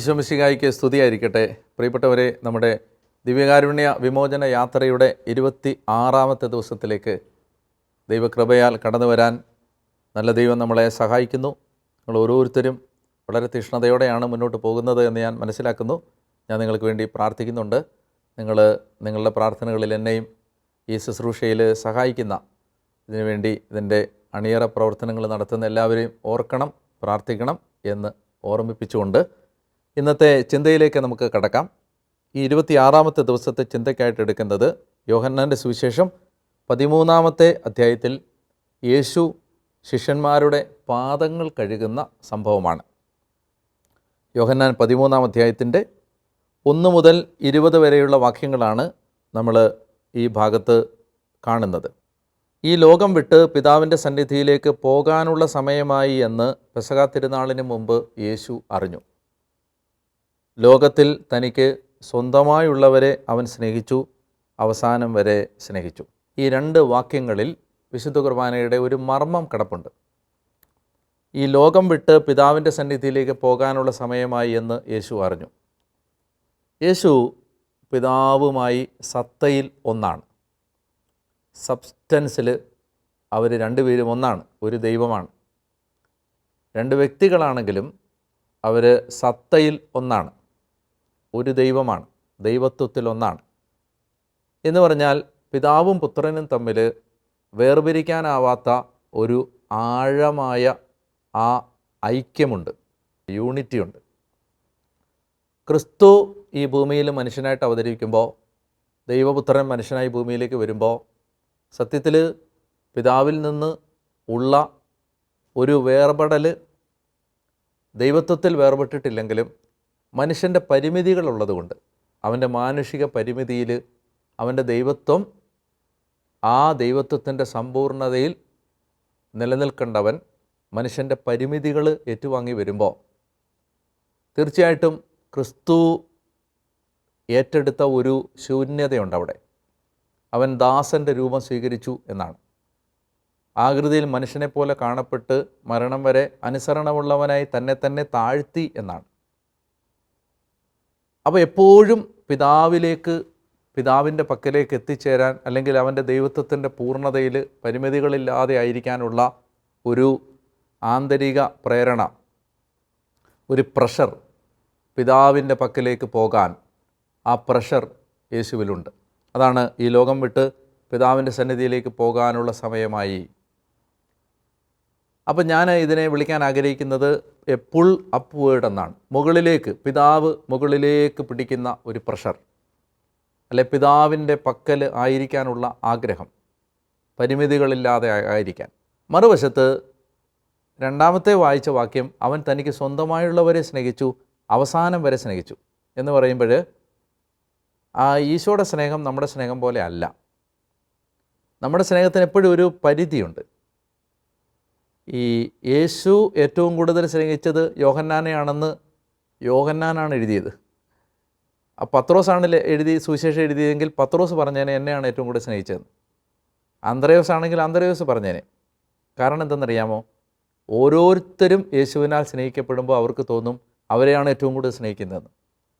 ഈശോ മിശിഹായ്ക്ക് സ്തുതിയായിരിക്കട്ടെ. പ്രിയപ്പെട്ടവരെ, നമ്മുടെ ദിവ്യകാരുണ്യ വിമോചന യാത്രയുടെ 26ാമത്തെ ദിവസത്തിലേക്ക് ദൈവകൃപയാൽ കടന്നു വരാൻ നല്ല ദൈവം നമ്മളെ സഹായിക്കുന്നു. നിങ്ങൾ ഓരോരുത്തരും വളരെ തീഷ്ണതയോടെയാണ് മുന്നോട്ട് പോകുന്നത് എന്ന് ഞാൻ മനസ്സിലാക്കുന്നു. ഞാൻ നിങ്ങൾക്ക് വേണ്ടി പ്രാർത്ഥിക്കുന്നുണ്ട്. നിങ്ങളുടെ പ്രാർത്ഥനകളിൽ എന്നെയും ഈ ശുശ്രൂഷയിൽ സഹായിക്കുന്ന ഇതിനുവേണ്ടി ഇതിൻ്റെ അണിയറ പ്രവർത്തനങ്ങൾ നടത്തുന്ന എല്ലാവരെയും ഓർക്കണം, പ്രാർത്ഥിക്കണം എന്ന് ഓർമ്മിപ്പിച്ചുകൊണ്ട് ഇന്നത്തെ ചിന്തയിലേക്ക് നമുക്ക് കടക്കാം. ഈ 26ാമത്തെ ദിവസത്തെ ചിന്തയ്ക്കായിട്ട് എടുക്കുന്നത് യോഹന്നാൻ്റെ സുവിശേഷം 13ാമത്തെ അധ്യായത്തിൽ യേശു ശിഷ്യന്മാരുടെ പാദങ്ങൾ കഴുകുന്ന സംഭവമാണ്. യോഹന്നാൻ 13ാം അധ്യായത്തിൻ്റെ 1 മുതൽ 20 വരെയുള്ള വാക്യങ്ങളാണ് നമ്മൾ ഈ ഭാഗത്ത് കാണുന്നത്. ഈ ലോകം വിട്ട് പിതാവിൻ്റെ സന്നിധിയിലേക്ക് പോകാനുള്ള സമയമായി എന്ന് പെസഹ തിരുനാളിന് മുമ്പ് യേശു അറിഞ്ഞു. ലോകത്തിൽ തനിക്ക് സ്വന്തമായുള്ളവരെ അവൻ സ്നേഹിച്ചു, അവസാനം വരെ സ്നേഹിച്ചു. ഈ 2 വാക്യങ്ങളിൽ വിശുദ്ധ കുർബാനയുടെ ഒരു മർമ്മം കിടപ്പുണ്ട്. ഈ ലോകം വിട്ട് പിതാവിൻ്റെ സന്നിധിയിലേക്ക് പോകാനുള്ള സമയമായി എന്ന് യേശു അറിഞ്ഞു. യേശു പിതാവുമായി സത്തയിൽ ഒന്നാണ്. സബ്സ്റ്റൻസിൽ അവർ രണ്ടുപേരും ഒന്നാണ്, ഒരു ദൈവമാണ്. 2 വ്യക്തികളാണെങ്കിലും അവർ സത്തയിൽ ഒന്നാണ്, ഒരു ദൈവമാണ്, ദൈവത്വത്തിൽ ഒന്നാണ്. എന്ന് പറഞ്ഞാൽ പിതാവും പുത്രനും തമ്മിൽ വേർപിരിക്കാനാവാത്ത ഒരു ആഴമായ ആ ഐക്യമുണ്ട്, യൂണിറ്റിയുണ്ട്. ക്രിസ്തു ഈ ഭൂമിയിൽ മനുഷ്യനായിട്ട് അവതരിക്കുമ്പോൾ, ദൈവപുത്രൻ മനുഷ്യനായി ഭൂമിയിലേക്ക് വരുമ്പോൾ സത്യത്തിൽ പിതാവിൽ നിന്ന് ഉള്ള ഒരു വേർപെടൽ ദൈവത്വത്തിൽ വേർപെട്ടിട്ടില്ലെങ്കിലും മനുഷ്യൻ്റെ പരിമിതികളുള്ളതുകൊണ്ട് അവൻ്റെ മാനുഷിക പരിമിതിയിൽ അവൻ്റെ ദൈവത്വം, ആ ദൈവത്വത്തിൻ്റെ സമ്പൂർണതയിൽ നിലനിൽക്കേണ്ടവൻ മനുഷ്യൻ്റെ പരിമിതികൾ ഏറ്റുവാങ്ങി വരുമ്പോൾ തീർച്ചയായിട്ടും ക്രിസ്തു ഏറ്റെടുത്ത ഒരു ശൂന്യതയുണ്ട് അവിടെ. അവൻ ദാസൻ്റെ രൂപം സ്വീകരിച്ചു എന്നാണ്. ആകൃതിയിൽ മനുഷ്യനെപ്പോലെ കാണപ്പെട്ട് മരണം വരെ അനുസരണമുള്ളവനായി തന്നെ താഴ്ത്തി എന്നാണ്. അപ്പോൾ എപ്പോഴും പിതാവിൻ്റെ പക്കലേക്ക് എത്തിച്ചേരാൻ, അല്ലെങ്കിൽ അവൻ്റെ ദൈവത്വത്തിൻ്റെ പൂർണ്ണതയിൽ പരിമിതികളില്ലാതെ ആയിരിക്കാനുള്ള ഒരു ആന്തരിക പ്രേരണ, ഒരു പ്രഷർ, പിതാവിൻ്റെ പക്കലേക്ക് പോകാൻ ആ പ്രഷർ യേശുവിലുണ്ട്. അതാണ് ഈ ലോകം വിട്ട് പിതാവിൻ്റെ സന്നിധിയിലേക്ക് പോകാനുള്ള സമയമായി. അപ്പം ഞാൻ ഇതിനെ വിളിക്കാൻ ആഗ്രഹിക്കുന്നത് എ പുൾ അപ്പ് വേർഡ് എന്നാണ്. പിതാവ് മുകളിലേക്ക് പിടിക്കുന്ന ഒരു പ്രഷർ, അല്ലെ പിതാവിൻ്റെ പക്കൽ ആയിരിക്കാനുള്ള ആഗ്രഹം, പരിമിതികളില്ലാതെ ആയിരിക്കാൻ. മറുവശത്ത് രണ്ടാമത്തെ വായിച്ച വാക്യം, അവൻ തനിക്ക് സ്വന്തമായുള്ളവരെ സ്നേഹിച്ചു, അവസാനം വരെ സ്നേഹിച്ചു എന്ന് പറയുമ്പോൾ ആ ഈശോയുടെ സ്നേഹം നമ്മുടെ സ്നേഹം പോലെ അല്ല. നമ്മുടെ സ്നേഹത്തിന് എപ്പോഴും ഒരു പരിധിയുണ്ട്. ഈ യേശു ഏറ്റവും കൂടുതൽ സ്നേഹിച്ചത് യോഹന്നാനെയാണെന്ന് യോഹന്നാനാണ് എഴുതിയത്. പത്രോസാണ് സുവിശേഷം എഴുതിയതെങ്കിൽ പത്രോസ് പറഞ്ഞേനെ എന്നെയാണ് ഏറ്റവും കൂടുതൽ സ്നേഹിച്ചതെന്ന്. അന്ത്രയോസ് ആണെങ്കിൽ അന്ത്രയോസ് പറഞ്ഞേനെ. കാരണം എന്തെന്നറിയാമോ? ഓരോരുത്തരും യേശുവിനാൽ സ്നേഹിക്കപ്പെടുമ്പോൾ അവർക്ക് തോന്നും അവരെയാണ് ഏറ്റവും കൂടുതൽ സ്നേഹിക്കുന്നതെന്ന്.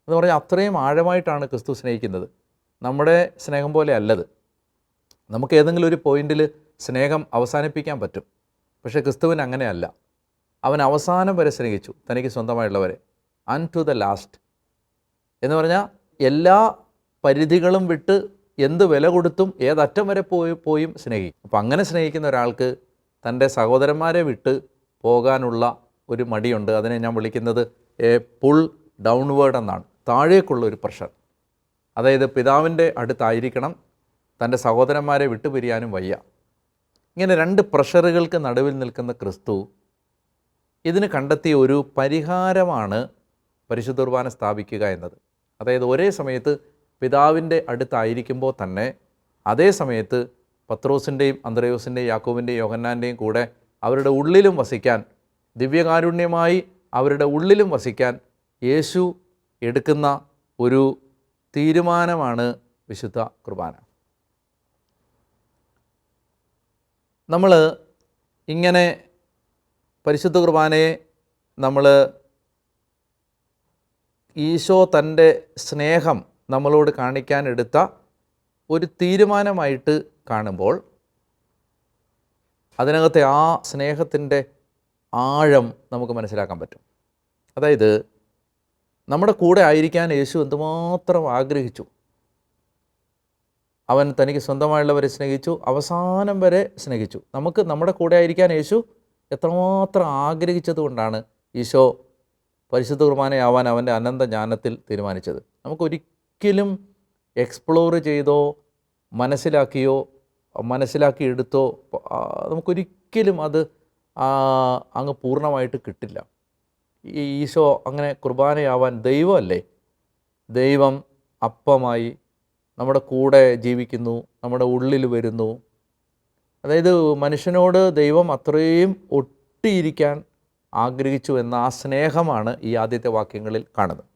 എന്ന് പറഞ്ഞാൽ അത്രയും ആഴമായിട്ടാണ് ക്രിസ്തു സ്നേഹിക്കുന്നത്. നമ്മുടെ സ്നേഹം പോലെ അല്ലത്. നമുക്ക് ഏതെങ്കിലും ഒരു പോയിന്റിൽ സ്നേഹം അവസാനിപ്പിക്കാൻ പറ്റും. പക്ഷേ ക്രിസ്തുവിന് അങ്ങനെയല്ല. അവൻ അവസാനം വരെ സ്നേഹിച്ചു, തനിക്ക് സ്വന്തമായുള്ളവരെ, അൺ ടു ദ ലാസ്റ്റ്. എന്ന് പറഞ്ഞാൽ എല്ലാ പരിധികളും വിട്ട് എന്ത് വില കൊടുത്തും ഏതറ്റം വരെ പോയും സ്നേഹിക്കും. അപ്പം അങ്ങനെ സ്നേഹിക്കുന്ന ഒരാൾക്ക് തൻ്റെ സഹോദരന്മാരെ വിട്ട് പോകാനുള്ള ഒരു മടിയുണ്ട്. അതിനെ ഞാൻ വിളിക്കുന്നത് എ പുൾ ഡൗൺവേർഡ് എന്നാണ്. താഴേക്കുള്ള ഒരു പ്രഷർ. അതായത് പിതാവിൻ്റെ അടുത്തായിരിക്കണം, തൻ്റെ സഹോദരന്മാരെ വിട്ടുപിരിയാനും വയ്യ. ഇങ്ങനെ 2 പ്രഷറുകൾക്ക് നടുവിൽ നിൽക്കുന്ന ക്രിസ്തു ഇതിന് കണ്ടെത്തിയ ഒരു പരിഹാരമാണ് പരിശുദ്ധ കുർബാന സ്ഥാപിക്കുക എന്നത്. അതായത് ഒരേ സമയത്ത് പിതാവിൻ്റെ അടുത്തായിരിക്കുമ്പോൾ തന്നെ അതേ സമയത്ത് പത്രോസിൻ്റെയും അന്ത്രയോസിൻ്റെയും യാക്കോബിൻ്റെയും യോഹന്നാൻ്റെയും കൂടെ അവരുടെ ഉള്ളിലും വസിക്കാൻ, ദിവ്യകാരുണ്യമായി അവരുടെ ഉള്ളിലും വസിക്കാൻ യേശു എടുക്കുന്ന ഒരു തീരുമാനമാണ് വിശുദ്ധ കുർബാന. നമ്മൾ ഇങ്ങനെ പരിശുദ്ധ കുർബാനയെ നമ്മൾ ഈശോ തൻ്റെ സ്നേഹം നമ്മളോട് കാണിക്കാനെടുത്ത ഒരു തീരുമാനമായിട്ട് കാണുമ്പോൾ അതിനകത്തെ ആ സ്നേഹത്തിൻ്റെ ആഴം നമുക്ക് മനസ്സിലാക്കാൻ പറ്റും. അതായത് നമ്മുടെ കൂടെ ആയിരിക്കാൻ യേശു എന്തുമാത്രം ആഗ്രഹിച്ചു. അവൻ തനിക്ക് സ്വന്തമായുള്ളവരെ സ്നേഹിച്ചു, അവസാനം വരെ സ്നേഹിച്ചു. നമുക്ക് നമ്മുടെ കൂടെ ആയിരിക്കാൻ യേശു എത്രമാത്രം ആഗ്രഹിച്ചതുകൊണ്ടാണ് ഈശോ പരിശുദ്ധ കുർബാനയാവാൻ അവൻ്റെ അനന്ത ജ്ഞാനത്തിൽ തീരുമാനിച്ചത്. നമുക്കൊരിക്കലും എക്സ്പ്ലോർ ചെയ്തോ മനസ്സിലാക്കിയെടുത്തോ നമുക്കൊരിക്കലും അത് അങ്ങ് പൂർണ്ണമായിട്ട് കിട്ടില്ല. ഈ ഈശോ അങ്ങനെ കുർബാനയാവാൻ ദൈവമല്ലേ, ദൈവം അപ്പമായി നമ്മുടെ കൂടെ ജീവിക്കുന്നു, നമ്മുടെ ഉള്ളിൽ വരുന്നു. അതായത് മനുഷ്യനോട് ദൈവം അത്രയും ഒട്ടിയിരിക്കാൻ ആഗ്രഹിച്ചു എന്ന ആ സ്നേഹമാണ് ഈ ആദ്യത്തെ വാക്യങ്ങളിൽ കാണുന്നത്.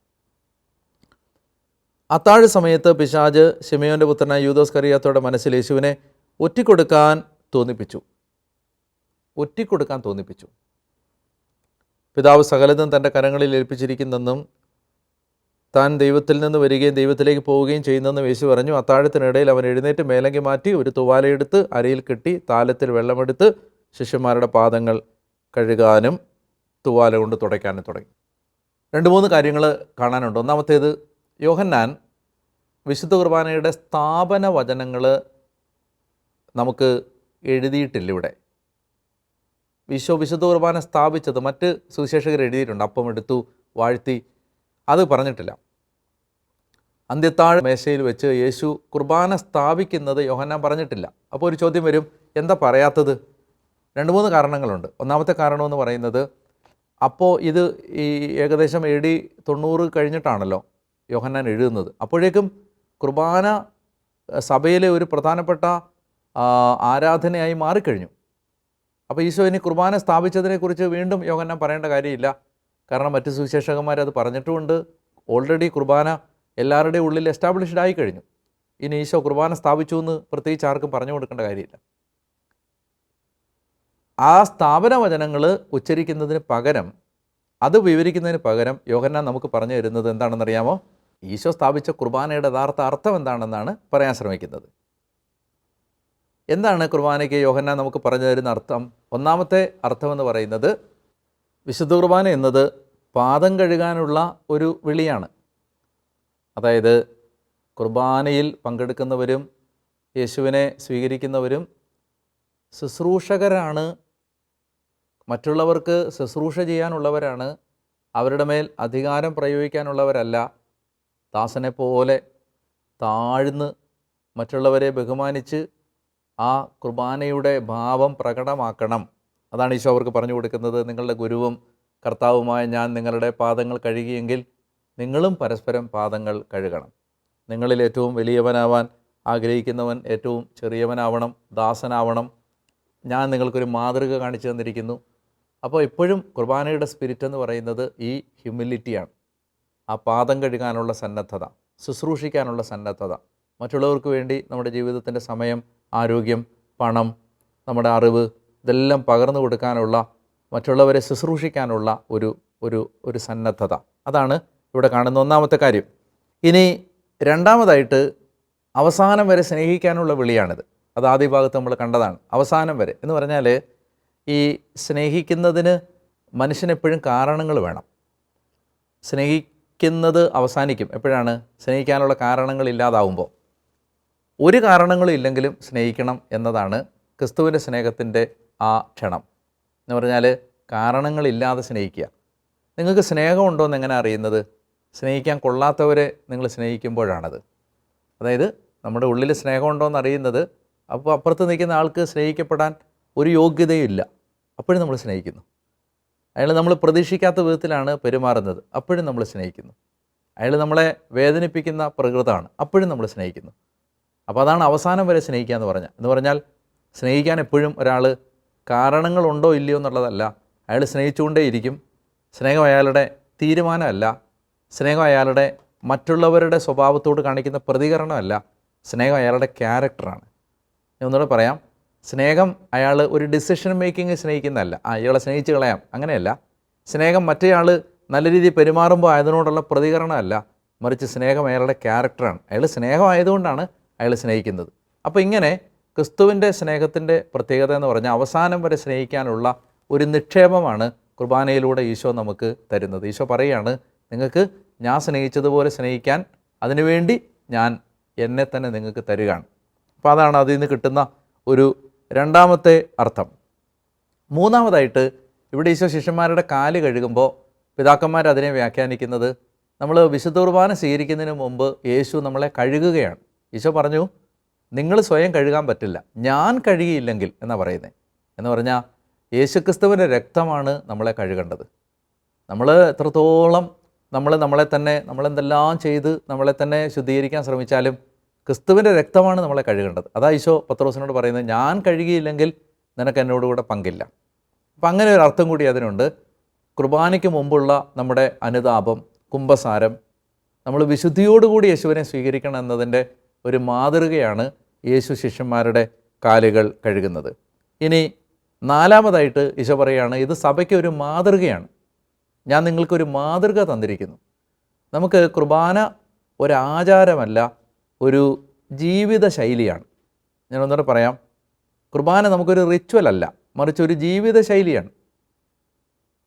അത്താഴ സമയത്ത് പിശാച് ശിമയോൻ്റെ പുത്രനായ യൂദാസ് കറിയാത്തോയുടെ മനസ്സിൽ യേശുവിനെ ഒറ്റിക്കൊടുക്കാൻ തോന്നിപ്പിച്ചു. പിതാവ് സകലതും തൻ്റെ കരങ്ങളിൽ ഏൽപ്പിച്ചിരിക്കുന്നെന്നും താൻ ദൈവത്തിൽ നിന്ന് വരികയും ദൈവത്തിലേക്ക് പോവുകയും ചെയ്യുന്നെന്നും യേശു പറഞ്ഞു. അത്താഴത്തിനിടയിൽ അവൻ എഴുന്നേറ്റ് മേലങ്കി മാറ്റി ഒരു തുവാലയെടുത്ത് അരയിൽ കെട്ടി താലത്തിൽ വെള്ളമെടുത്ത് ശിഷ്യന്മാരുടെ പാദങ്ങൾ കഴുകാനും തുവാല കൊണ്ട് തുടയ്ക്കാനും തുടങ്ങി. 2-3 കാര്യങ്ങൾ കാണാനുണ്ട്. ഒന്നാമത്തേത്, യോഹന്നാൻ വിശുദ്ധ കുർബാനയുടെ സ്ഥാപന വചനങ്ങൾ നമുക്ക് എഴുതിയിട്ടില്ല. ഇവിടെ ഈശോ വിശുദ്ധ കുർബാന സ്ഥാപിച്ചത് മറ്റ് സുവിശേഷകർ എഴുതിയിട്ടുണ്ട്. അപ്പം എടുത്തു വാഴ്ത്തി, അത് പറഞ്ഞിട്ടില്ല. അന്ത്യത്താഴ മേശയിൽ വെച്ച് യേശു കുർബാന സ്ഥാപിക്കുന്നത് യോഹന്നാൻ പറഞ്ഞിട്ടില്ല. അപ്പോൾ ഒരു ചോദ്യം വരും, എന്താ പറയാത്തത്? 2-3 കാരണങ്ങളുണ്ട്. ഒന്നാമത്തെ കാരണമെന്ന് പറയുന്നത്, അപ്പോൾ ഇത് ഈ ഏകദേശം AD 90 കഴിഞ്ഞിട്ടാണല്ലോ യോഹന്നാൻ എഴുതുന്നത്. അപ്പോഴേക്കും കുർബാന സഭയിലെ ഒരു പ്രധാനപ്പെട്ട ആരാധനയായി മാറിക്കഴിഞ്ഞു. അപ്പോൾ ഈശോ ഇനി കുർബാന സ്ഥാപിച്ചതിനെക്കുറിച്ച് വീണ്ടും യോഹന്നാൻ പറയേണ്ട കാര്യമില്ല. കാരണം മറ്റ് സുവിശേഷകന്മാരത് പറഞ്ഞിട്ടുമുണ്ട്. ഓൾറെഡി കുർബാന എല്ലാവരുടെയും ഉള്ളിൽ എസ്റ്റാബ്ലിഷ്ഡ് ആയി കഴിഞ്ഞു. ഇനി ഈശോ കുർബാന സ്ഥാപിച്ചു എന്ന് പ്രത്യേകിച്ച് ആർക്കും പറഞ്ഞു കൊടുക്കേണ്ട കാര്യമില്ല. ആ സ്ഥാപന വചനങ്ങൾ ഉച്ചരിക്കുന്നതിന് പകരം, അത് വിവരിക്കുന്നതിന് പകരം യോഹന്നാൻ നമുക്ക് പറഞ്ഞു തരുന്നത് എന്താണെന്നറിയാമോ? ഈശോ സ്ഥാപിച്ച കുർബാനയുടെ യഥാർത്ഥ അർത്ഥം എന്താണെന്നാണ് പറയാൻ ശ്രമിക്കുന്നത്. എന്താണ് കുർബാനയ്ക്ക് യോഹന്നാൻ നമുക്ക് പറഞ്ഞു തരുന്ന അർത്ഥം? ഒന്നാമത്തെ അർത്ഥമെന്ന് പറയുന്നത്, വിശുദ്ധ കുർബാന എന്നത് പാദം കഴുകാനുള്ള ഒരു വിളിയാണ്. അതായത് കുർബാനയിൽ പങ്കെടുക്കുന്നവരും യേശുവിനെ സ്വീകരിക്കുന്നവരും ശുശ്രൂഷകരാണ്, മറ്റുള്ളവർക്ക് ശുശ്രൂഷ ചെയ്യാനുള്ളവരാണ്, അവരുടെ മേൽ അധികാരം പ്രയോഗിക്കാനുള്ളവരല്ല. ദാസനെ പോലെ താഴ്ന്ന് മറ്റുള്ളവരെ ബഹുമാനിച്ച് ആ കുർബാനയുടെ ഭാവം പ്രകടമാക്കണം. അതാണ് ഈശോ അവർക്ക് പറഞ്ഞു കൊടുക്കുന്നത്. നിങ്ങളുടെ ഗുരുവും കർത്താവുമായ ഞാൻ നിങ്ങളുടെ പാദങ്ങൾ കഴുകിയെങ്കിൽ നിങ്ങളും പരസ്പരം പാദങ്ങൾ കഴുകണം. നിങ്ങളിൽ ഏറ്റവും വലിയവനാവാൻ ആഗ്രഹിക്കുന്നവൻ ഏറ്റവും ചെറിയവനാവണം, ദാസനാവണം. ഞാൻ നിങ്ങൾക്കൊരു മാതൃക കാണിച്ചു തന്നിരിക്കുന്നു. അപ്പോൾ എപ്പോഴും കുർബാനയുടെ സ്പിരിറ്റ് എന്ന് പറയുന്നത് ഈ ഹ്യൂമിലിറ്റിയാണ്. ആ പാദം കഴുകാനുള്ള സന്നദ്ധത, ശുശ്രൂഷിക്കാനുള്ള സന്നദ്ധത, മറ്റുള്ളവർക്ക് വേണ്ടി നമ്മുടെ ജീവിതത്തിൻ്റെ സമയം, ആരോഗ്യം, പണം, നമ്മുടെ അറിവ് ഇതെല്ലാം പകർന്നു കൊടുക്കാനുള്ള, മറ്റുള്ളവരെ ശുശ്രൂഷിക്കാനുള്ള ഒരു സന്നദ്ധത. അതാണ് ഇവിടെ കാണുന്ന ഒന്നാമത്തെ കാര്യം. ഇനി രണ്ടാമതായിട്ട്, അവസാനം വരെ സ്നേഹിക്കാനുള്ള വിളിയാണിത്. അത് ആദ്യ ഭാഗത്ത് നമ്മൾ കണ്ടതാണ്. അവസാനം വരെ എന്ന് പറഞ്ഞാൽ, ഈ സ്നേഹിക്കുന്നതിന് മനുഷ്യനെപ്പോഴും കാരണങ്ങൾ വേണം. സ്നേഹിക്കുന്നത് അവസാനിക്കും എപ്പോഴാണ്? സ്നേഹിക്കാനുള്ള കാരണങ്ങൾ ഇല്ലാതാവുമ്പോൾ. ഒരു കാരണങ്ങളും ഇല്ലെങ്കിലും സ്നേഹിക്കണം എന്നതാണ് ക്രിസ്തുവിൻ്റെ സ്നേഹത്തിൻ്റെ ആ ക്ഷണം. എന്ന് പറഞ്ഞാൽ കാരണങ്ങളില്ലാതെ സ്നേഹിക്കുക. നിങ്ങൾക്ക് സ്നേഹമുണ്ടോ എന്ന് എങ്ങനെ അറിയുന്നത്? സ്നേഹിക്കാൻ കൊള്ളാത്തവരെ നിങ്ങൾ സ്നേഹിക്കുമ്പോഴാണത്. അതായത് നമ്മുടെ ഉള്ളിൽ സ്നേഹമുണ്ടോ എന്ന് അറിയുന്നത്, അപ്പോൾ അപ്പുറത്ത് നിൽക്കുന്ന ആൾക്ക് സ്നേഹിക്കപ്പെടാൻ ഒരു യോഗ്യതയില്ല, അപ്പോഴും നമ്മൾ സ്നേഹിക്കുന്നു. അയാൾ നമ്മൾ പ്രതീക്ഷിക്കാത്ത വിധത്തിലാണ് പെരുമാറുന്നത്, അപ്പോഴും നമ്മൾ സ്നേഹിക്കുന്നു. അയാൾ നമ്മളെ വേദനിപ്പിക്കുന്ന പ്രകൃതമാണ്, അപ്പോഴും നമ്മൾ സ്നേഹിക്കുന്നു. അപ്പോൾ അതാണ് അവസാനം വരെ സ്നേഹിക്കുക എന്ന് പറഞ്ഞാൽ സ്നേഹിക്കാൻ എപ്പോഴും ഒരാൾ കാരണങ്ങളുണ്ടോ ഇല്ലയോ എന്നുള്ളതല്ല, അയാൾ സ്നേഹിച്ചുകൊണ്ടേയിരിക്കും. സ്നേഹം അയാളുടെ തീരുമാനമല്ല, സ്നേഹം അയാളുടെ മറ്റുള്ളവരുടെ സ്വഭാവത്തോട് കാണിക്കുന്ന പ്രതികരണമല്ല, സ്നേഹം അയാളുടെ ക്യാരക്ടറാണ്. ഞാൻ ഒന്നുകൂടെ പറയാം, സ്നേഹം അയാൾ ഒരു ഡിസിഷൻ മേക്കിങ് സ്നേഹിക്കുന്നതല്ല. ഇയാളെ സ്നേഹിച്ച് കളയാം, അങ്ങനെയല്ല. സ്നേഹം മറ്റേയാൾ നല്ല രീതിയിൽ പെരുമാറുമ്പോൾ അതിനോടുള്ള പ്രതികരണമല്ല, മറിച്ച് സ്നേഹം അയാളുടെ ക്യാരക്ടറാണ്. അയാൾ സ്നേഹമായതുകൊണ്ടാണ് അയാൾ സ്നേഹിക്കുന്നത്. അപ്പോൾ ഇങ്ങനെ ക്രിസ്തുവിൻ്റെ സ്നേഹത്തിൻ്റെ പ്രത്യേകത എന്ന് പറഞ്ഞാൽ അവസാനം വരെ സ്നേഹിക്കാനുള്ള ഒരു നിക്ഷേപമാണ് കുർബാനയിലൂടെ ഈശോ നമുക്ക് തരുന്നത്. ഈശോ പറയുകയാണ്, നിങ്ങൾക്ക് ഞാൻ സ്നേഹിച്ചതുപോലെ സ്നേഹിക്കാൻ, അതിനുവേണ്ടി ഞാൻ എന്നെ തന്നെ നിങ്ങൾക്ക് തരികയാണ്. അപ്പോൾ അതാണ് അതിൽ നിന്ന് കിട്ടുന്ന ഒരു രണ്ടാമത്തെ അർത്ഥം. മൂന്നാമതായിട്ട് ഇവിടെ ഈശോ ശിഷ്യന്മാരുടെ കാല് കഴുകുമ്പോൾ പിതാക്കന്മാർ അതിനെ വ്യാഖ്യാനിക്കുന്നത്, നമ്മൾ വിശുദ്ധ കുർബാന സ്വീകരിക്കുന്നതിന് മുമ്പ് യേശു നമ്മളെ കഴുകുകയാണ്. ഈശോ പറഞ്ഞു, നിങ്ങൾ സ്വയം കഴുകാൻ പറ്റില്ല, ഞാൻ കഴുകിയില്ലെങ്കിൽ എന്നാണ് പറയുന്നത്. എന്ന് പറഞ്ഞാൽ യേശുക്രിസ്തുവിൻ്റെ രക്തമാണ് നമ്മളെ കഴുകേണ്ടത്. നമ്മൾ എത്രത്തോളം നമ്മളെന്തെല്ലാം ചെയ്ത് നമ്മളെ തന്നെ ശുദ്ധീകരിക്കാൻ ശ്രമിച്ചാലും ക്രിസ്തുവിൻ്റെ രക്തമാണ് നമ്മളെ കഴുകേണ്ടത്. അതാ ഈശോ പത്രോസിനോട് പറയുന്നത്, ഞാൻ കഴുകിയില്ലെങ്കിൽ നിനക്ക് എന്നോടുകൂടെ പങ്കില്ല. അപ്പം അങ്ങനെ ഒരു അർത്ഥം കൂടി അതിനുണ്ട്. കുർബാനയ്ക്ക് മുമ്പുള്ള നമ്മുടെ അനുതാപം, കുമ്പസാരം, നമ്മൾ വിശുദ്ധിയോടുകൂടി യേശുവിനെ സ്വീകരിക്കണം എന്നതിൻ്റെ ഒരു മാതൃകയാണ് യേശു ശിഷ്യന്മാരുടെ കാലുകൾ കഴുകുന്നത്. ഇനി നാലാമതായിട്ട് ഈശോ പറയുകയാണ്, ഇത് സഭയ്ക്ക് ഒരു മാതൃകയാണ്. ഞാൻ നിങ്ങൾക്കൊരു മാതൃക തന്നിരിക്കുന്നു. നമുക്ക് കുർബാന ഒരാചാരമല്ല, ഒരു ജീവിത ശൈലിയാണ്. ഞാനൊന്നുകൂടെ പറയാം, കുർബാന നമുക്കൊരു റിച്വൽ അല്ല, മറിച്ച് ഒരു ജീവിത ശൈലിയാണ്.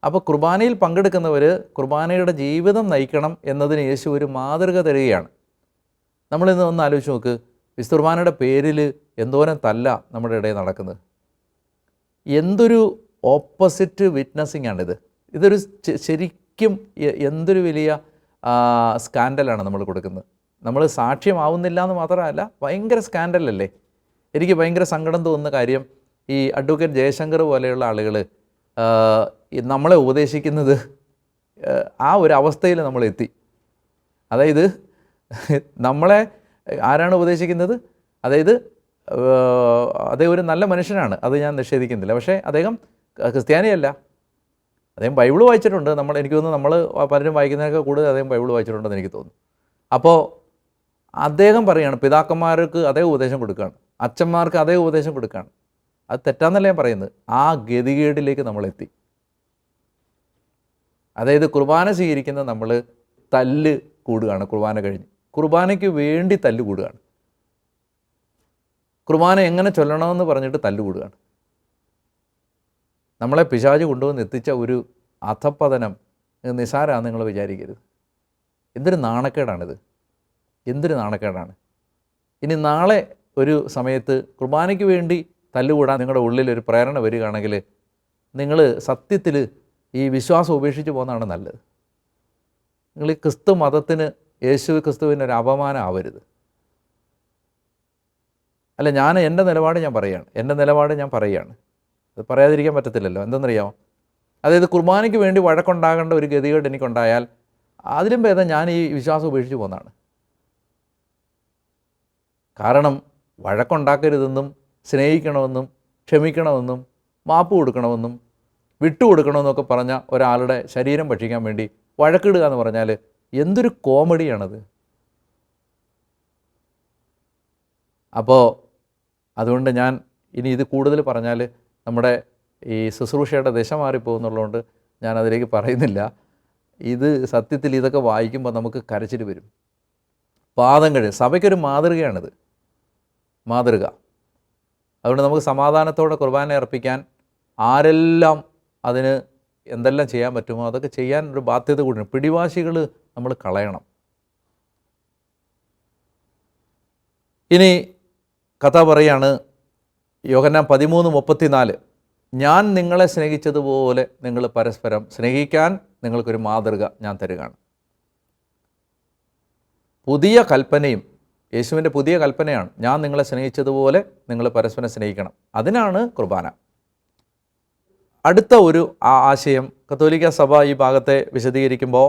അപ്പോൾ കുർബാനയിൽ പങ്കെടുക്കുന്നവർ കുർബാനയുടെ ജീവിതം നയിക്കണം എന്നതിന് യേശു ഒരു മാതൃക തരികയാണ്. നമ്മളിന്ന് ഒന്ന് ആലോചിച്ച് നോക്ക്, വിശുദ്ധ കുർബാനയുടെ പേരിൽ എന്തോരം തല്ല നമ്മുടെ ഇടയിൽ നടക്കുന്നത്. എന്തൊരു ഓപ്പോസിറ്റ് വിറ്റ്നസിങ് ആണിത്. ഇതൊരു ശരിക്കും എന്തൊരു വലിയ സ്കാൻഡലാണ് നമ്മൾ കൊടുക്കുന്നത്. നമ്മൾ സാക്ഷ്യമാവുന്നില്ല എന്ന് മാത്രമല്ല, ഭയങ്കര സ്കാൻഡലല്ലേ. എനിക്ക് ഭയങ്കര സങ്കടം തോന്നുന്ന കാര്യം, ഈ അഡ്വക്കേറ്റ് ജയശങ്കർ പോലെയുള്ള ആളുകൾ നമ്മളെ ഉപദേശിക്കുന്നത് ആ ഒരു അവസ്ഥയിൽ നമ്മളെത്തി. അതായത് നമ്മളെ ആരാണ് ഉപദേശിക്കുന്നത്? അതായത് അദ്ദേഹം ഒരു നല്ല മനുഷ്യനാണ്, അത് ഞാൻ നിഷേധിക്കുന്നില്ല. പക്ഷേ അദ്ദേഹം ക്രിസ്ത്യാനിയല്ല. അദ്ദേഹം ബൈബിൾ വായിച്ചിട്ടുണ്ട്. എനിക്ക് തോന്നുന്നു നമ്മൾ പലരും വായിക്കുന്നതിനൊക്കെ കൂടുതൽ അദ്ദേഹം ബൈബിൾ വായിച്ചിട്ടുണ്ടെന്ന് എനിക്ക് തോന്നുന്നു. അപ്പോൾ അദ്ദേഹം പറയുകയാണ്, പിതാക്കന്മാർക്ക് അതേ ഉപദേശം കൊടുക്കുകയാണ്, അച്ഛന്മാർക്ക് അതേ ഉപദേശം കൊടുക്കുകയാണ്. അത് തെറ്റാന്നല്ല ഞാൻ പറയുന്നത്. ആ ഗതികേടിലേക്ക് നമ്മളെത്തി. അതായത് കുർബാന സ്വീകരിക്കുന്ന നമ്മൾ തല്ല് കൂടുകയാണ്. കുർബാന കഴിഞ്ഞ് കുർബാനയ്ക്ക് വേണ്ടി തല്ല് കൂടുകയാണ്. കുർബാന എങ്ങനെ ചൊല്ലണമെന്ന് പറഞ്ഞിട്ട് തല്ല് കൂടുകയാണ്. നമ്മളെ പിശാച് കൊണ്ടുവന്ന് എത്തിച്ച ഒരു അധപ്പതനം നിസാരമാണെന്ന് നിങ്ങൾ വിചാരിക്കരുത്. എന്തൊരു നാണക്കേടാണിത്, എന്തൊരു നാണക്കേടാണ്. ഇനി നാളെ ഒരു സമയത്ത് കുർബാനയ്ക്ക് വേണ്ടി തല്ലുകൂടാൻ നിങ്ങളുടെ ഉള്ളിലൊരു പ്രേരണ വരികയാണെങ്കിൽ നിങ്ങൾ സത്യത്തിൽ ഈ വിശ്വാസം ഉപേക്ഷിച്ച് പോകുന്നതാണ് നല്ലത്. നിങ്ങൾ ഈ ക്രിസ്തു മതത്തിന്, യേശു ക്രിസ്തുവിന് ഒരു അപമാനം ആവരുത്. അല്ല, എൻ്റെ നിലപാട് ഞാൻ പറയുകയാണ്. അത് പറയാതിരിക്കാൻ പറ്റത്തില്ലല്ലോ. എന്തെന്നറിയാമോ? അതായത് കുർബാനയ്ക്ക് വേണ്ടി വഴക്കുണ്ടാകേണ്ട ഒരു ഗതികേട് എനിക്കുണ്ടായാൽ അതിലും ഭേദം ഞാൻ ഈ വിശ്വാസം ഉപേക്ഷിച്ച് പോകുന്നതാണ്. കാരണം വഴക്കുണ്ടാക്കരുതെന്നും സ്നേഹിക്കണമെന്നും ക്ഷമിക്കണമെന്നും മാപ്പ് കൊടുക്കണമെന്നും വിട്ടുകൊടുക്കണമെന്നൊക്കെ പറഞ്ഞ ഒരാളുടെ ശരീരം ഭക്ഷിക്കാൻ വേണ്ടി വഴക്കിടുക എന്ന് പറഞ്ഞാൽ എന്തൊരു കോമഡിയാണത്. അപ്പോൾ അതുകൊണ്ട് ഞാൻ ഇനി ഇത് കൂടുതൽ പറഞ്ഞാൽ നമ്മുടെ ഈ ശുശ്രൂഷയുടെ ദിശ മാറിപ്പോകുന്നുള്ളതുകൊണ്ട് ഞാൻ അതിലേക്ക് പറയുന്നില്ല. ഇത് സത്യത്തിൽ ഇതൊക്കെ വായിക്കുമ്പോൾ നമുക്ക് കരച്ചിൽ വരും. പാദം കഴുകുക സഭയ്ക്കൊരു മാതൃകയാണിത്, മാതൃക. അതുകൊണ്ട് നമുക്ക് സമാധാനത്തോടെ കുർബാന അർപ്പിക്കാൻ ആരെല്ലാം അതിന് എന്തെല്ലാം ചെയ്യാൻ പറ്റുമോ അതൊക്കെ ചെയ്യാൻ ഒരു ബാധ്യത കൂടി. പിടിവാശികൾ നമ്മൾ കളയണം. ഇനി കഥ പറയാണ്, യോഹന്നാൻ 13:34, ഞാൻ നിങ്ങളെ സ്നേഹിച്ചതുപോലെ നിങ്ങൾ പരസ്പരം സ്നേഹിക്കാൻ നിങ്ങൾക്കൊരു മാതൃക ഞാൻ തരുകയാണ്. പുതിയ കൽപ്പനയും യേശുവിൻ്റെ പുതിയ കൽപ്പനയാണ്, ഞാൻ നിങ്ങളെ സ്നേഹിച്ചതുപോലെ നിങ്ങൾ പരസ്പരം സ്നേഹിക്കണം. അതിനാണ് കുർബാന. അടുത്ത ഒരു ആശയം കത്തോലിക്ക സഭ ഈ ഭാഗത്തെ വിശദീകരിക്കുമ്പോൾ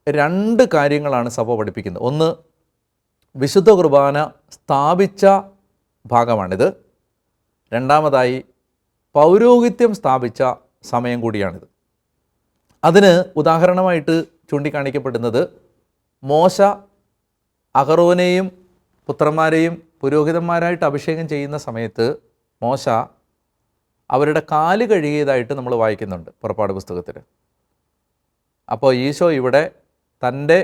2 കാര്യങ്ങളാണ് സഭ പഠിപ്പിക്കുന്നത്. ഒന്ന്, വിശുദ്ധ കുർബാന സ്ഥാപിച്ച ഭാഗമാണിത്. രണ്ടാമതായി, പൗരോഹിത്യം സ്ഥാപിച്ച സമയം കൂടിയാണിത്. അതിന് ഉദാഹരണമായിട്ട് ചൂണ്ടിക്കാണിക്കപ്പെടുന്നത്, മോശ അഹറോനെയും പുത്രന്മാരെയും പുരോഹിതന്മാരായിട്ട് അഭിഷേകം ചെയ്യുന്ന സമയത്ത് മോശ അവരുടെ കാല് കഴുകിയതായിട്ട് നമ്മൾ വായിക്കുന്നുണ്ട് പുറപ്പാട് പുസ്തകത്തിൽ. അപ്പോൾ ഈശോ ഇവിടെ തൻ്റെ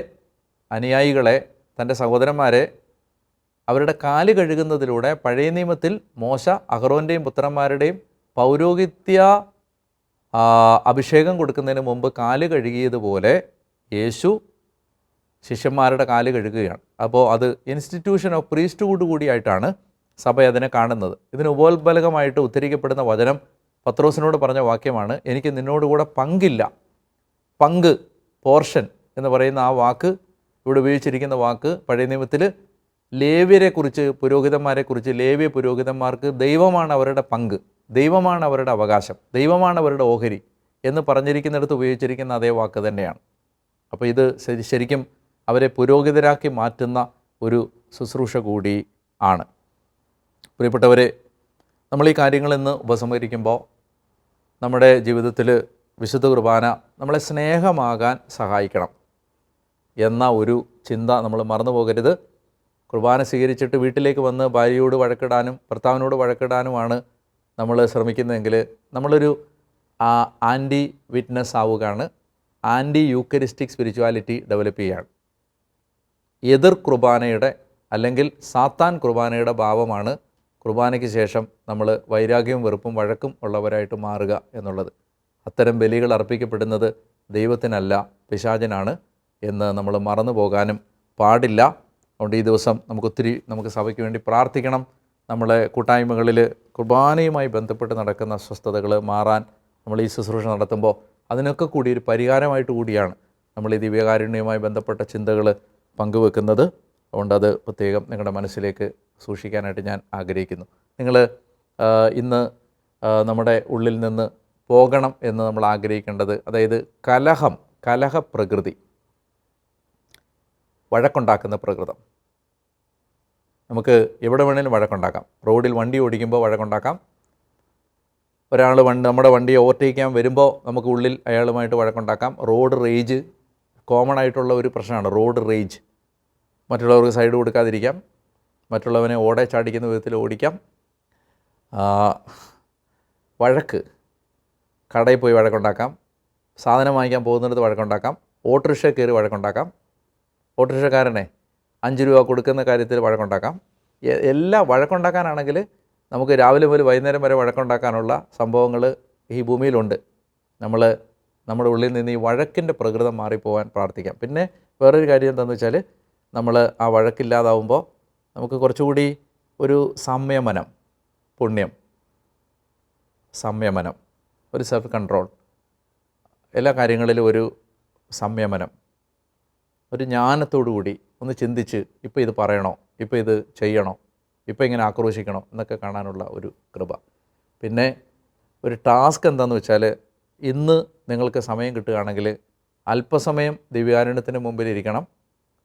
അനുയായികളെ, തൻ്റെ സഹോദരന്മാരെ അവരുടെ കാല് കഴുകുന്നതിലൂടെ പഴയ നിയമത്തിൽ മോശ അഹറോൻ്റെയും പുത്രന്മാരുടെയും പൗരോഹിത്യ അഭിഷേകം കൊടുക്കുന്നതിന് മുമ്പ് കാല് കഴുകിയതുപോലെ യേശു ശിഷ്യന്മാരുടെ കാല് കഴുകുകയാണ്. അപ്പോൾ അത് ഇൻസ്റ്റിറ്റ്യൂഷൻ ഓഫ് പ്രീസ്റ്റ്ഹുഡ് കൂടിയായിട്ടാണ് സഭ അതിനെ കാണുന്നത്. ഇതിന് ഉപോത്ബലകമായിട്ട് ഉദ്ധരിക്കപ്പെടുന്ന വചനം പത്രോസിനോട് പറഞ്ഞ വാക്യമാണ്, എനിക്ക് നിന്നോടുകൂടെ പങ്കില്ല. പങ്ക്, പോർഷൻ എന്ന് പറയുന്ന ആ വാക്ക്, ഇവിടെ ഉപയോഗിച്ചിരിക്കുന്ന വാക്ക് പഴയ നിയമത്തിൽ ലേവ്യരെക്കുറിച്ച്, പുരോഹിതന്മാരെക്കുറിച്ച്, ലേവ്യ പുരോഹിതന്മാർക്ക് ദൈവമാണ് അവരുടെ പങ്ക്, ദൈവമാണ് അവരുടെ അവകാശം, ദൈവമാണ് അവരുടെ ഓഹരി എന്ന് പറഞ്ഞിരിക്കുന്നിടത്ത് ഉപയോഗിച്ചിരിക്കുന്ന അതേ വാക്ക് തന്നെയാണ്. അപ്പോൾ ഇത് ശരിക്കും അവരെ പുരോഹിതരാക്കി മാറ്റുന്ന ഒരു ശുശ്രൂഷ കൂടി ആണ്. പ്രിയപ്പെട്ടവരെ, നമ്മൾ ഈ കാര്യങ്ങളിൽ നിന്ന് ഉപസംഹരിക്കുമ്പോൾ നമ്മുടെ ജീവിതത്തിൽ വിശുദ്ധ കുർബാന നമ്മളെ സ്നേഹമാകാൻ സഹായിക്കണം എന്ന ഒരു ചിന്ത നമ്മൾ മറന്നു പോകരുത്. കുർബാന സ്വീകരിച്ചിട്ട് വീട്ടിലേക്ക് വന്ന് ഭാര്യയോട് വഴക്കിടാനും ഭർത്താവിനോട് വഴക്കിടാനുമാണ് നമ്മൾ ശ്രമിക്കുന്നതെങ്കിൽ നമ്മളൊരു ആൻറ്റി വിറ്റ്നസ് ആവുകയാണ്, ആൻറ്റി യൂക്കരിസ്റ്റിക് സ്പിരിച്വാലിറ്റി ഡെവലപ്പ് ചെയ്യുകയാണ്. എതിർ കുർബാനയുടെ അല്ലെങ്കിൽ സാത്താൻ കുർബാനയുടെ ഭാവമാണ് കുർബാനയ്ക്ക് ശേഷം നമ്മൾ വൈരാഗ്യവും വെറുപ്പും വഴക്കും ഉള്ളവരായിട്ട് മാറുക എന്നുള്ളത്. അത്തരം ബലികൾ അർപ്പിക്കപ്പെടുന്നത് ദൈവത്തിനല്ല, പിശാചിനാണ് എന്ന് നമ്മൾ മറന്നു പോകാനും പാടില്ല. അതുകൊണ്ട് ഈ ദിവസം നമുക്ക് സഭയ്ക്ക് വേണ്ടി പ്രാർത്ഥിക്കണം. നമ്മളെ കൂട്ടായ്മകളിൽ കുർബാനയുമായി ബന്ധപ്പെട്ട് നടക്കുന്ന അസ്വസ്ഥതകൾ മാറാൻ നമ്മൾ ഈ ശുശ്രൂഷ നടത്തുമ്പോൾ അതിനൊക്കെ കൂടി ഒരു പരിഹാരമായിട്ട് കൂടിയാണ് നമ്മൾ ഈ ദിവ്യകാരുണ്യവുമായി ബന്ധപ്പെട്ട ചിന്തകൾ പങ്കുവെക്കുന്നത്. അതുകൊണ്ട് അത് പ്രത്യേകം നിങ്ങളുടെ മനസ്സിലേക്ക് സൂക്ഷിക്കാനായിട്ട് ഞാൻ ആഗ്രഹിക്കുന്നു. നിങ്ങൾ ഇന്ന് നമ്മുടെ ഉള്ളിൽ നിന്ന് പോകണം എന്ന് നമ്മൾ ആഗ്രഹിക്കേണ്ടത്, അതായത് കലഹപ്രകൃതി, വഴക്കുണ്ടാക്കുന്ന പ്രകൃതം. നമുക്ക് എവിടെ വേണേലും വഴക്കുണ്ടാക്കാം. റോഡിൽ വണ്ടി ഓടിക്കുമ്പോൾ വഴക്കുണ്ടാക്കാം. ഒരാൾ നമ്മുടെ വണ്ടിയെ ഓവർടേക്ക് ചെയ്യാൻ വരുമ്പോൾ നമുക്ക് ഉള്ളിൽ അയാളുമായിട്ട് വഴക്കുണ്ടാക്കാം. റോഡ് റേജ് കോമൺ ആയിട്ടുള്ള ഒരു പ്രശ്നമാണ്. റോഡ് റേജ്, മറ്റുള്ളവർക്ക് സൈഡ് കൊടുക്കാതിരിക്കാം, മറ്റുള്ളവനെ ഓടെ ചാടിക്കുന്ന വിധത്തിൽ ഓടിക്കാം. വഴക്ക്, കടയിൽ പോയി വഴക്കുണ്ടാക്കാം, സാധനം വാങ്ങിക്കാൻ പോകുന്നിടത്ത് വഴക്കുണ്ടാക്കാം, ഓട്ടോറിക്ഷ കയറി വഴക്കുണ്ടാക്കാം, ഓട്ടോറിക്ഷക്കാരനെ 5 രൂപ കൊടുക്കുന്ന കാര്യത്തിൽ വഴക്കുണ്ടാക്കാം. എല്ലാം വഴക്കുണ്ടാക്കാനാണെങ്കിൽ നമുക്ക് രാവിലെ മുതൽ വൈകുന്നേരം വരെ വഴക്കുണ്ടാക്കാനുള്ള സംഭവങ്ങൾ ഈ ഭൂമിയിലുണ്ട്. നമ്മുടെ ഉള്ളിൽ നിന്ന് ഈ വഴക്കിൻ്റെ പ്രകൃതം മാറിപ്പോകാൻ പ്രാർത്ഥിക്കാം. പിന്നെ വേറൊരു കാര്യം എന്താണെന്ന് വെച്ചാൽ, നമ്മൾ ആ വഴക്കില്ലാതാവുമ്പോൾ നമുക്ക് കുറച്ചുകൂടി ഒരു സംയമനം, പുണ്യം, സംയമനം, ഒരു സെൽഫ് കൺട്രോൾ, എല്ലാ കാര്യങ്ങളിലും ഒരു സംയമനം, ഒരു ജ്ഞാനത്തോടു കൂടി ഒന്ന് ചിന്തിച്ച് ഇപ്പോൾ ഇത് പറയണോ, ഇപ്പോൾ ഇത് ചെയ്യണോ, ഇപ്പോൾ ഇങ്ങനെ ആക്രോശിക്കണോ എന്നൊക്കെ കാണാനുള്ള ഒരു കൃപ. പിന്നെ ഒരു ടാസ്ക് എന്താണെന്ന് വെച്ചാൽ, ഇന്ന് നിങ്ങൾക്ക് സമയം കിട്ടുകയാണെങ്കിൽ അല്പസമയം ദിവ്യാരണ്യത്തിന് മുമ്പിൽ ഇരിക്കണം.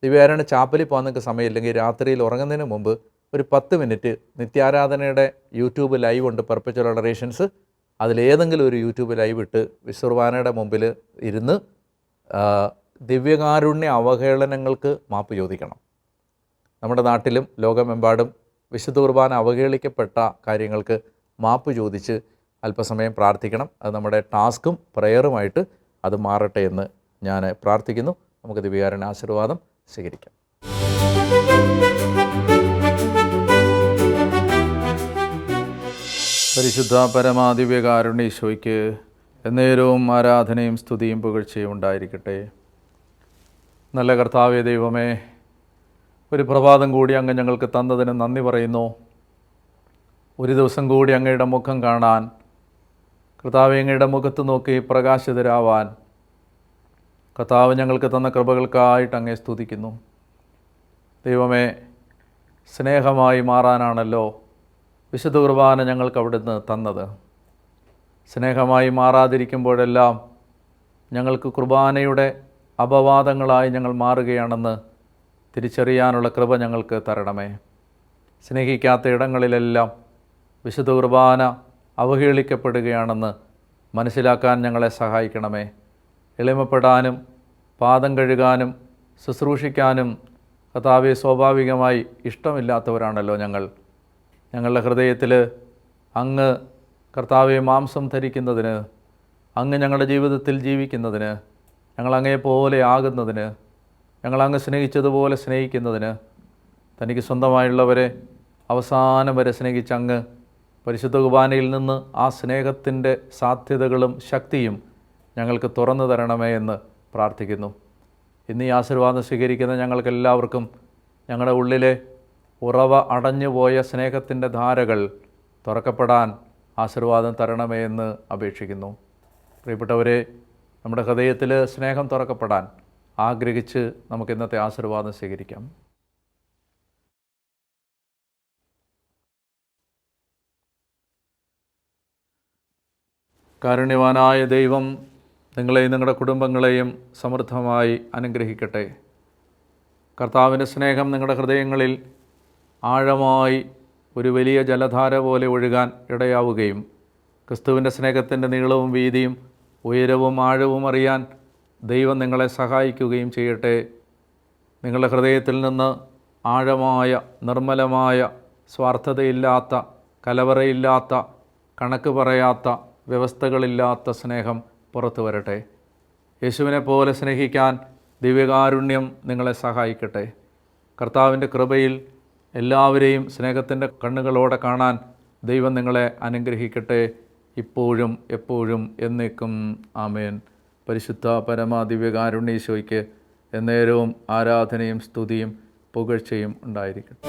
ദിവ്യാരണ്യ ചാപ്പലിൽ പോകാൻ നിങ്ങൾക്ക് സമയമില്ലെങ്കിൽ രാത്രിയിൽ ഉറങ്ങുന്നതിന് മുമ്പ് ഒരു 10 മിനിറ്റ് നിത്യാരാധനയുടെ യൂട്യൂബ് ലൈവ് ഉണ്ട്, പെർപ്പച്വൽ അഡറേഷൻസ്. അതിലേതെങ്കിലും ഒരു യൂട്യൂബ് ലൈവ് ഇട്ട് വിശ്വകുർബാനയുടെ മുമ്പിൽ ഇരുന്ന് ദിവ്യകാരുണ്യ അവഹേളനങ്ങൾക്ക് മാപ്പ് ചോദിക്കണം. നമ്മുടെ നാട്ടിലും ലോകമെമ്പാടും വിശുദ്ധ കുർബാന അവഹേളിക്കപ്പെട്ട കാര്യങ്ങൾക്ക് മാപ്പ് ചോദിച്ച് അല്പസമയം പ്രാർത്ഥിക്കണം. അത് നമ്മുടെ ടാസ്കും പ്രയറുമായിട്ട് അത് മാറട്ടെ എന്ന് ഞാൻ പ്രാർത്ഥിക്കുന്നു. നമുക്ക് ദിവ്യകാരുണ്യ ആശീർവാദം സ്വീകരിക്കാം. പരിശുദ്ധ പരമാദിവ്യകാരുണ്യ ഈശോയ്ക്ക് എന്നേരവും ആരാധനയും സ്തുതിയും പുകഴ്ചയും ഉണ്ടായിരിക്കട്ടെ. നല്ല കർത്താവേ ദൈവമേ, ഒരു പ്രഭാതം കൂടി അങ്ങ് ഞങ്ങൾക്ക് തന്നതിന് നന്ദി പറയുന്നു. ഒരു ദിവസം കൂടി അങ്ങയുടെ മുഖം കാണാൻ, കർത്താവേ അങ്ങയുടെ മുഖത്ത് നോക്കി പ്രകാശിതരാവാൻ കർത്താവ് ഞങ്ങൾക്ക് തന്ന കൃപകൾക്കായിട്ട് അങ്ങേ സ്തുതിക്കുന്നു. ദൈവമേ, സ്നേഹമായി മാറാനാണല്ലോ വിശുദ്ധ കുർബാന ഞങ്ങൾക്ക് അവിടുന്ന് തന്നത്. സ്നേഹമായി മാറാതിരിക്കുമ്പോഴെല്ലാം ഞങ്ങൾക്ക് കുർബാനയുടെ അപവാദങ്ങളായി ഞങ്ങൾ മാറുകയാണെന്ന് തിരിച്ചറിയാനുള്ള കൃപ ഞങ്ങൾക്ക് തരണമേ. സ്നേഹിക്കാത്ത ഇടങ്ങളിലെല്ലാം വിശുദ്ധ കുർബാന അവഹേളിക്കപ്പെടുകയാണെന്ന് മനസ്സിലാക്കാൻ ഞങ്ങളെ സഹായിക്കണമേ. എളിമപ്പെടാനും പാദം കഴുകാനും ശുശ്രൂഷിക്കാനും കർത്താവേ സ്വാഭാവികമായി ഇഷ്ടമില്ലാത്തവരാണല്ലോ ഞങ്ങൾ. ഞങ്ങളുടെ ഹൃദയത്തിൽ അങ്ങ് കർത്താവെ മാംസം ധരിക്കുന്നതിന്, അങ്ങ് ഞങ്ങളുടെ ജീവിതത്തിൽ ജീവിക്കുന്നതിന് ഞങ്ങൾ അങ്ങയെപ്പോലെ ആകുന്നതിന്, ഞങ്ങൾ അങ്ങ് സ്നേഹിച്ചതുപോലെ സ്നേഹിക്കുന്നതിന്, തനിക്ക് സ്വന്തമായുള്ളവരെ അവസാനം വരെ സ്നേഹിച്ച അങ്ങ് പരിശുദ്ധ കുർബാനയിൽ നിന്ന് ആ സ്നേഹത്തിൻ്റെ സാധ്യതകളും ശക്തിയും ഞങ്ങൾക്ക് തുറന്നു തരണമേ എന്ന് പ്രാർത്ഥിക്കുന്നു. ഇന്ന് ഈ ആശീർവാദം സ്വീകരിക്കുന്ന ഞങ്ങൾക്കെല്ലാവർക്കും ഞങ്ങളുടെ ഉള്ളിലെ ഉറവ അടഞ്ഞുപോയ സ്നേഹത്തിൻ്റെ ധാരകൾ തുറക്കപ്പെടാൻ ആശീർവാദം തരണമേ എന്ന് അപേക്ഷിക്കുന്നു. പ്രിയപ്പെട്ടവരെ, നമ്മുടെ ഹൃദയത്തിൽ സ്നേഹം തുറക്കപ്പെടാൻ ആഗ്രഹിച്ച് നമുക്ക് ഇന്നത്തെ ആശീർവാദം സ്വീകരിക്കാം. കാരുണ്യവാനായ ദൈവം നിങ്ങളെയും നിങ്ങളുടെ കുടുംബങ്ങളെയും സമൃദ്ധമായി അനുഗ്രഹിക്കട്ടെ. കർത്താവിൻ്റെ സ്നേഹം നിങ്ങളുടെ ഹൃദയങ്ങളിൽ ആഴമായി ഒരു വലിയ ജലധാര പോലെ ഒഴുകാൻ ഇടയാവുകയും ക്രിസ്തുവിൻ്റെ സ്നേഹത്തിൻ്റെ നീളവും വീതിയും ഉയരവും ആഴവും അറിയാൻ ദൈവം നിങ്ങളെ സഹായിക്കുകയും ചെയ്യട്ടെ. നിങ്ങളുടെ ഹൃദയത്തിൽ നിന്ന് ആഴമായ, നിർമ്മലമായ, സ്വാർത്ഥതയില്ലാത്ത, കലവറയില്ലാത്ത, കണക്ക് പറയാത്ത, വ്യവസ്ഥകളില്ലാത്ത സ്നേഹം പുറത്തു വരട്ടെ. യേശുവിനെ പോലെ സ്നേഹിക്കാൻ ദിവ്യകാരുണ്യം നിങ്ങളെ സഹായിക്കട്ടെ. കർത്താവിൻ്റെ കൃപയിൽ എല്ലാവരെയും സ്നേഹത്തിൻ്റെ കണ്ണുകളോടെ കാണാൻ ദൈവം നിങ്ങളെ അനുഗ്രഹിക്കട്ടെ, ഇപ്പോഴും എപ്പോഴും എന്നേക്കും. ആമേൻ. പരിശുദ്ധ പരമ ദിവ്യകാരുണ്യേശോയ്ക്ക് എന്നേരവും ആരാധനയും സ്തുതിയും പുകഴ്ചയും ഉണ്ടായിരിക്കട്ടെ.